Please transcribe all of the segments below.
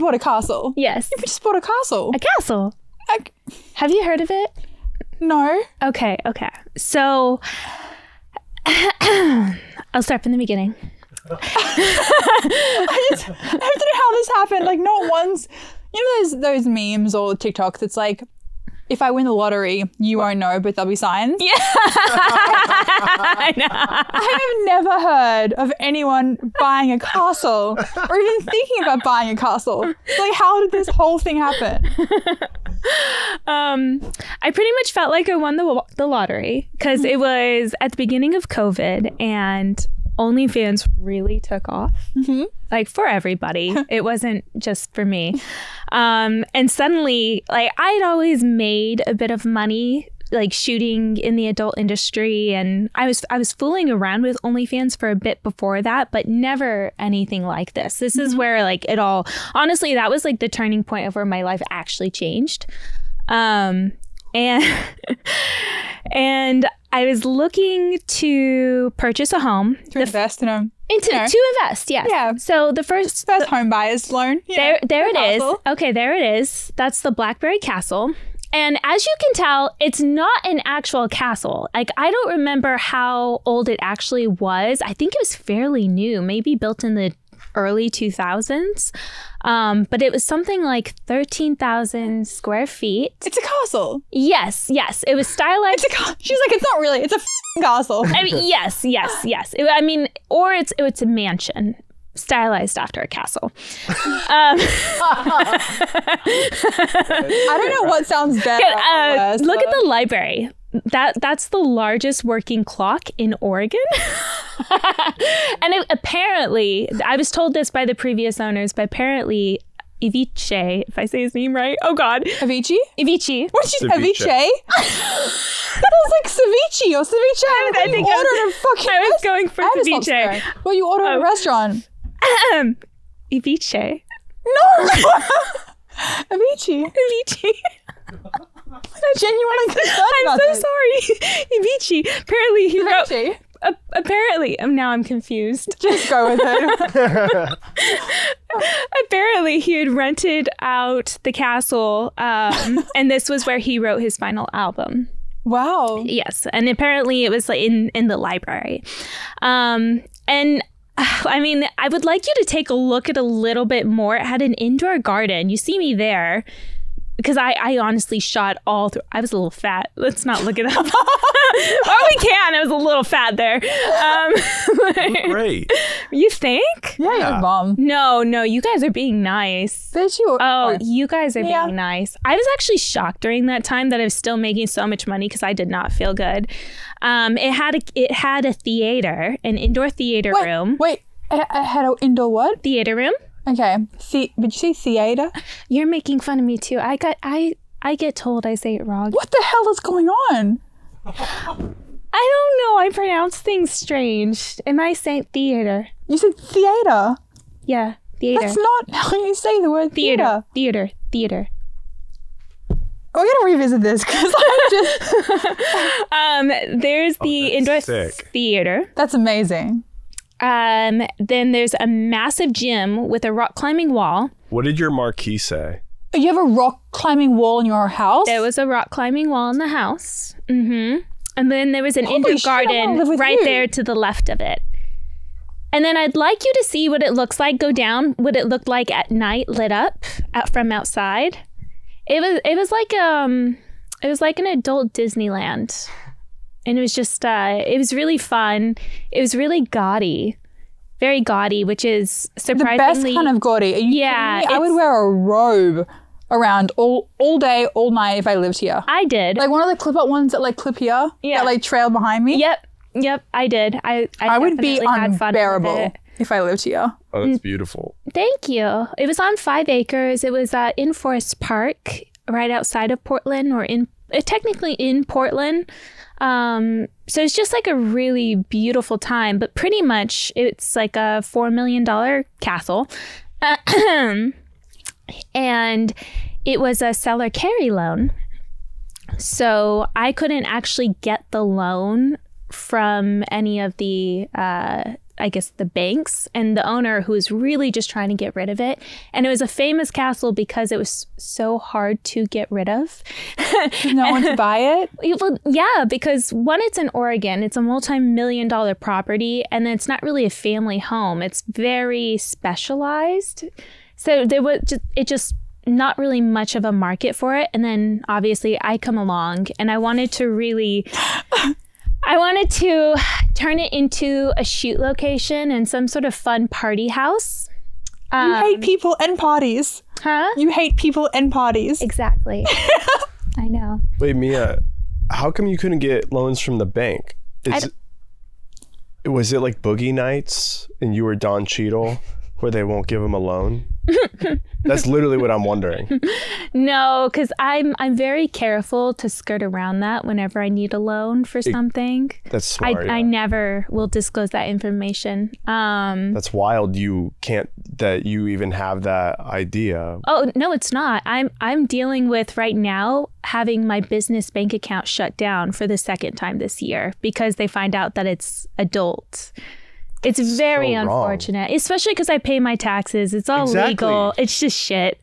bought a castle. Yes. You just bought a castle. A castle. Have you heard of it? No. Okay. So I'll start from the beginning. I don't know how this happened. Like, not once. You know those memes or TikToks? It's like, if I win the lottery, you won't know, but there'll be signs. Yeah. I know. I have never heard of anyone buying a castle or even thinking about buying a castle. Like, how did this whole thing happen? I pretty much felt like I won the lottery because it was at the beginning of COVID and OnlyFans really took off, like for everybody. It wasn't just for me. And suddenly, like, I'd always made a bit of money, like shooting in the adult industry, and I was fooling around with OnlyFans for a bit before that, but never anything like this. This is where, like, it all, honestly, that was like the turning point of where my life actually changed. And and I was looking to purchase a home. To invest in a... To invest, yes. Yeah. So the first home buyer's loan. There it is. Okay, there it is. That's the Blackberry Castle. And as you can tell, it's not an actual castle. Like, I don't remember how old it actually was. I think it was fairly new, maybe built in the early 2000s. But it was something like 13,000 square feet. It's a castle. Yes. It was stylized. She's like, it's not really. It's a castle. I mean, yes. It's a mansion. Stylized after a castle. I don't know what sounds better. Look at the library. That's the largest working clock in Oregon. And apparently, I was told this by the previous owners, but apparently Ivice, if I say his name right. Oh God. Avicii? Ivici. What did you say? Avicii? That was like ceviche or ceviche. I think I was going for ceviche. Well, you ordered at a restaurant. Ivice. No. Avicii. I'm genuinely concerned I'm about so this. sorry. Ivici. Apparently he wrote... Apparently, now I'm confused. Just go with it. Apparently, he had rented out the castle, and this was where he wrote his final album. Wow. Yes, and apparently it was in the library. And I mean, I would like you to take a look at a little bit more. It had an indoor garden. You see me there. Because I honestly shot all through. I was a little fat. Let's not look it up. Or we can. I was a little fat there. Great. You think? Yeah, you're bomb. No, you guys are being nice. Bitch, you. Oh, you guys are being nice. I was actually shocked during that time that I was still making so much money because I did not feel good. It had a theater, an indoor theater room. Wait, it had an indoor what? Theater room. Okay. Did you say theater? You're making fun of me too. I get told I say it wrong. What the hell is going on? I don't know. I pronounce things strange. Am I saying theater? You said theater. Yeah, theater. That's not how you say the word theater. Theater. We're gonna revisit this because I just. There's the indoor theater. That's amazing. Then there's a massive gym with a rock climbing wall. What did your marquee say? You have a rock climbing wall in your house? There was a rock climbing wall in the house. And then there was an indoor garden right there to the left of it. And then I'd like you to see what it looks like go down, what it looked like at night lit up from outside. It was like an adult Disneyland. And it was just, it was really fun. It was really gaudy. Very gaudy, which is surprisingly... The best kind of gaudy. Are you kidding me? I would wear a robe around all day, all night if I lived here. I did. Like one of the clip-up ones that like clip here, that like trail behind me. Yep, I did. I would be unbearable if I lived here. Oh, that's beautiful. Thank you. It was on 5 acres. It was in Forest Park, right outside of Portland, or technically in Portland. So it's just like a really beautiful time, but pretty much it's like a $4 million castle. And it was a seller carry loan. So I couldn't actually get the loan from any of the I guess, the banks and the owner who was really just trying to get rid of it. And it was a famous castle because it was so hard to get rid of. No one to buy it? Well, yeah, because one, it's in Oregon. It's a multi-million-dollar property, and then it's not really a family home. It's very specialized. So there was just not really much of a market for it. And then obviously I come along and I wanted to turn it into a shoot location and some sort of fun party house. You hate people and parties. Huh? You hate people and parties. Exactly. I know. Wait, Mia, how come you couldn't get loans from the bank? Was it like boogie nights and you were Don Cheadle where they won't give him a loan? That's literally what I'm wondering. No, because I'm very careful to skirt around that whenever I need a loan for something. That's smart. I never will disclose that information. That's wild. That you even have that idea. Oh, no, it's not. I'm dealing with right now having my business bank account shut down for the second time this year because they find out that it's adult. It's very unfortunate, especially because I pay my taxes. It's all legal. It's just shit.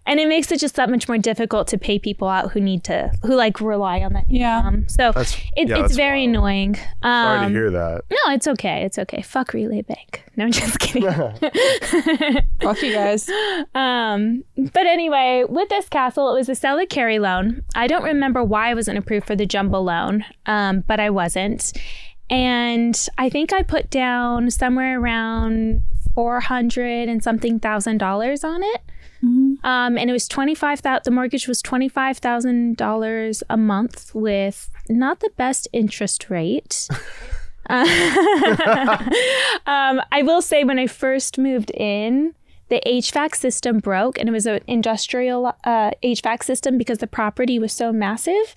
And it makes it just that much more difficult to pay people out who like rely on that income. So it's very annoying. Sorry to hear that. No, it's okay. It's okay. Fuck Relay Bank. No, I'm just kidding. Fuck you guys. But anyway, with this castle, it was a seller carry loan. I don't remember why I wasn't approved for the jumbo loan, but I wasn't. And I think I put down somewhere around $400 and something thousand on it. Mm-hmm. And it was the mortgage was $25,000 a month with not the best interest rate. I will say when I first moved in, the HVAC system broke, and it was an industrial HVAC system because the property was so massive.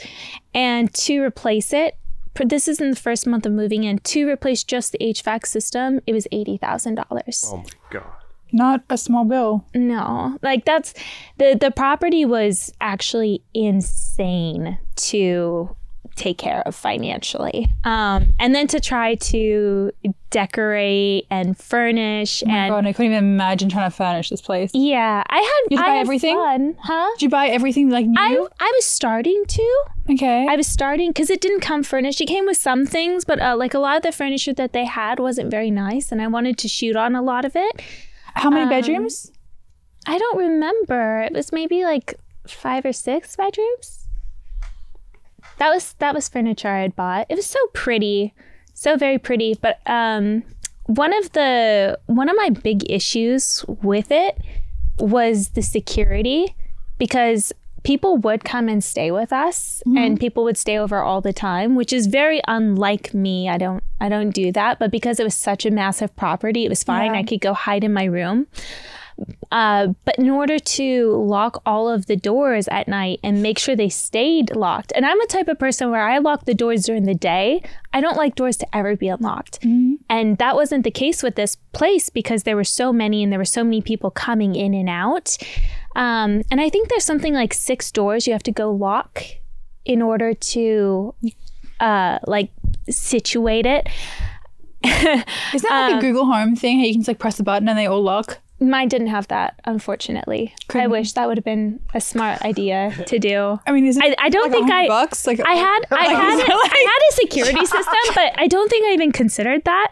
And to replace it, this is in the first month of moving in, to replace just the HVAC system, it was $80,000. Oh my God. Not a small bill. No, like that's, the property was actually insane to take care of financially. And then to try to decorate and furnish. Oh my God, I couldn't even imagine trying to furnish this place. Yeah, Did you buy everything? Fun. Huh? Did you buy everything like new? I was starting to. Okay. I was starting because it didn't come furnished. It came with some things, but like a lot of the furniture that they had wasn't very nice, and I wanted to shoot on a lot of it. How many bedrooms? I don't remember. It was maybe like 5 or 6 bedrooms. That was furniture I had bought. It was so pretty, so very pretty. But one of my big issues with it was the security, because people would come and stay with us, and people would stay over all the time, which is very unlike me. I don't do that. But because it was such a massive property, it was fine. Yeah. I could go hide in my room. But in order to lock all of the doors at night and make sure they stayed locked, and I'm a type of person where I lock the doors during the day. I don't like doors to ever be unlocked. Mm-hmm. And that wasn't the case with this place because there were so many, and there were so many people coming in and out. And I think there's something like 6 doors you have to go lock in order to like situate it. Is that like a Google Home thing? How you can just like press the button and they all lock? Mine didn't have that, unfortunately. I wish that would have been a smart idea to do. I mean, is it I don't like think $100? Like, I had a security system, but I don't think I even considered that.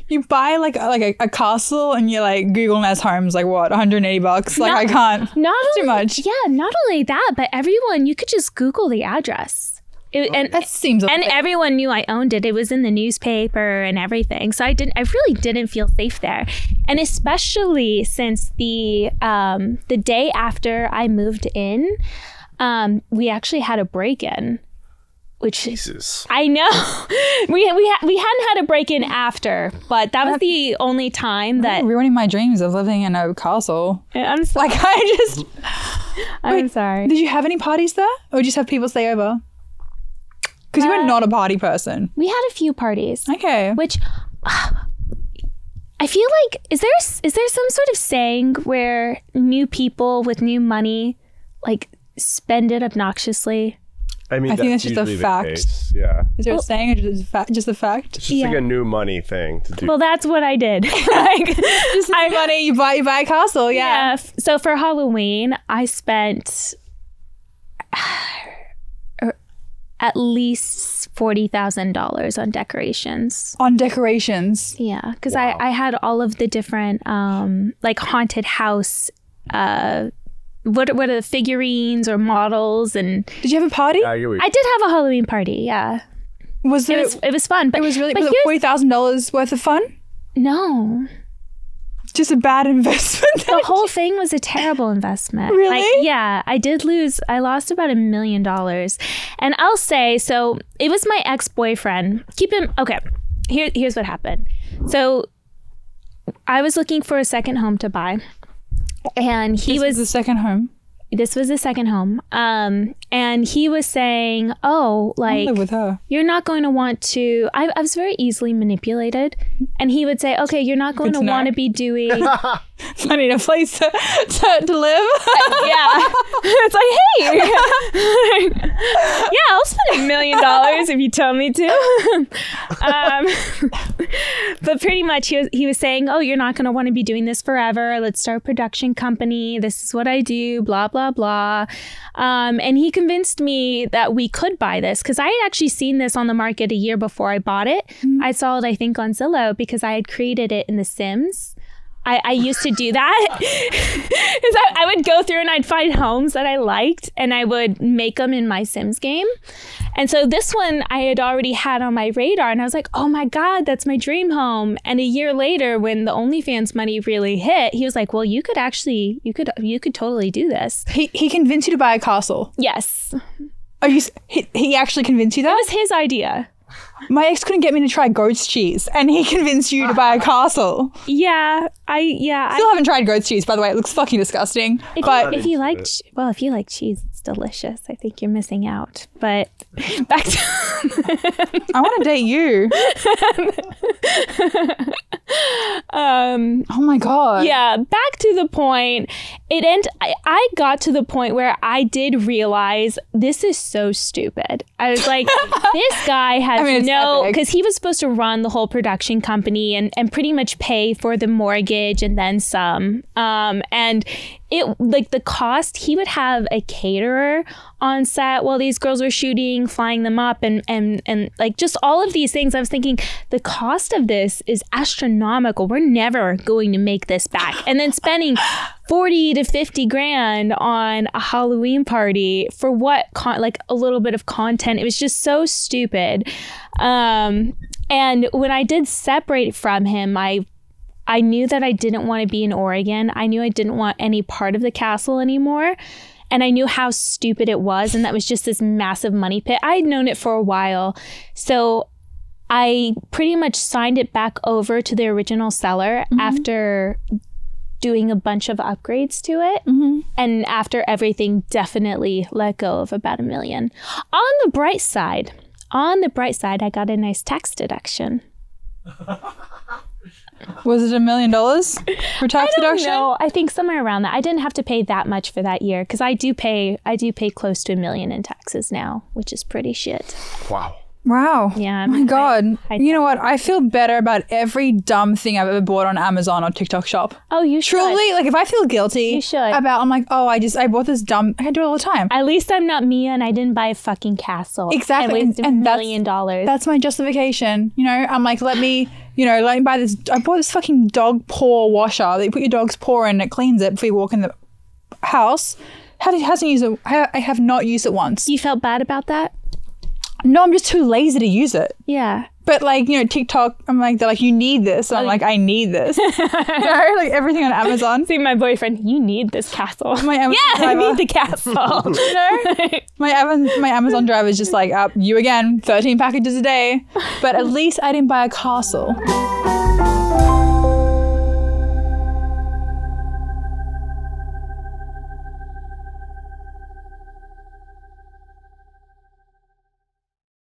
You buy like a castle, and you're like Google Nest Homes, like what, $180? Like I can't. Too much. Yeah, not only that, but everyone, you could just Google the address. And that seems and everyone knew I owned it. It was in the newspaper and everything. So I really didn't feel safe there. And especially since the day after I moved in, we actually had a break-in. Which Jesus. I know. we hadn't had a break-in after, but that was the only time that ruining my dreams of living in a castle. I'm sorry. Like I'm sorry. Did you have any parties there, or did you just have people stay over? Because you were not a party person. We had a few parties. Okay. Which I feel like, is there some sort of saying where new people with new money like spend it obnoxiously? I mean, I think that's just a usually the fact. case. Yeah. Is there a saying or just a fact? It's just like a new money thing to do. Well, that's what I did. Like, Just money, you buy a castle, yeah. So for Halloween, I spent at least $40,000 on decorations. On decorations. Yeah, because Wow. I had all of the different like haunted house. What are the figurines or models? And Did you have a party? I get what I did have a Halloween party. Yeah, Was it it? was fun. But It was really. but Was it $40,000 worth of fun? no. Just a bad investment. The whole thing was a terrible investment. Really? Like, yeah, I lost about $1 million. And I'll say, so it was my ex-boyfriend. Okay, here's what happened. So I was looking for a second home to buy. And This was the second home. this was the second home. And he was saying, oh, I like, live with her. you're not going to want to, I was very easily manipulated. And he would say, okay, you're not going Good to to know. want to be doing, I need a place to live. yeah. It's like, hey, yeah, I'll spend $1 million if you tell me to. But pretty much he was saying, oh, you're not going to want to be doing this forever. Let's start a production company. This is what I do, blah, blah, blah. And he convinced me that we could buy this because I had actually seen this on the market a year before I bought it. Mm-hmm. I saw it, I think, on Zillow because I had created it in The Sims. I used to do that. I would go through and I'd find homes that I liked and I would make them in my Sims game. And so this one I had already had on my radar and I was like, oh my God, that's my dream home. And a year later, when the OnlyFans money really hit, he was like, well, you could totally do this. He convinced you to buy a castle. Yes. Are you? He actually convinced you that? That was his idea. My ex couldn't get me to try goat's cheese, and he convinced you to buy a castle. Yeah. Still haven't tried goat's cheese, by the way. It looks fucking disgusting. If you like cheese, it's delicious. I think you're missing out. But back to I want to date you. Oh my God. yeah, back to the point. I got to the point where I did realize this is so stupid. I was like, this guy has it's epic. because he was supposed to run the whole production company and pretty much pay for the mortgage and then some. And it like the cost, he would have a caterer on set while these girls were shooting, flying them up and like just all of these things. I was thinking the cost of this is astronomical. We're never going to make this back. And then spending 40 to 50 grand on a Halloween party for what like a little bit of content. It was just so stupid. And when I did separate from him, I knew that I didn't want to be in Oregon. I knew I didn't want any part of the castle anymore. And I knew how stupid it was. And that was just this massive money pit. I had known it for a while. So I pretty much signed it back over to the original seller after doing a bunch of upgrades to it. And after everything, definitely let go of about $1 million. On the bright side, I got a nice tax deduction. Was it $1 million for tax deduction? No, I think somewhere around that. I didn't have to pay that much for that year because I do pay close to $1 million in taxes now, which is pretty shit. Wow. Wow. Yeah. Oh my God. I- You know what? I feel better about every dumb thing I've ever bought on Amazon or TikTok shop. Oh, you should. Truly, like if I feel guilty You should. I'm like, oh, I bought this dumb, I do it all the time. At least I'm not Mia and I didn't buy a fucking castle. Exactly. I wasted And $1 that's- million. That's my justification. You know, I'm like, let me buy this. I bought this fucking dog paw washer that you put your dog's paw in and it cleans it before you walk in the house. Hasn't used it. I have not used it once. You felt bad about that? No, I'm just too lazy to use it. Yeah. But like, TikTok, I'm like, they're like, you need this. And I'm like, I need this. Like everything on Amazon. See, my boyfriend, you need this castle. My Amazon yeah, I driver. need the castle. My Amazon driver is just like, you again, 13 packages a day. But at least I didn't buy a castle.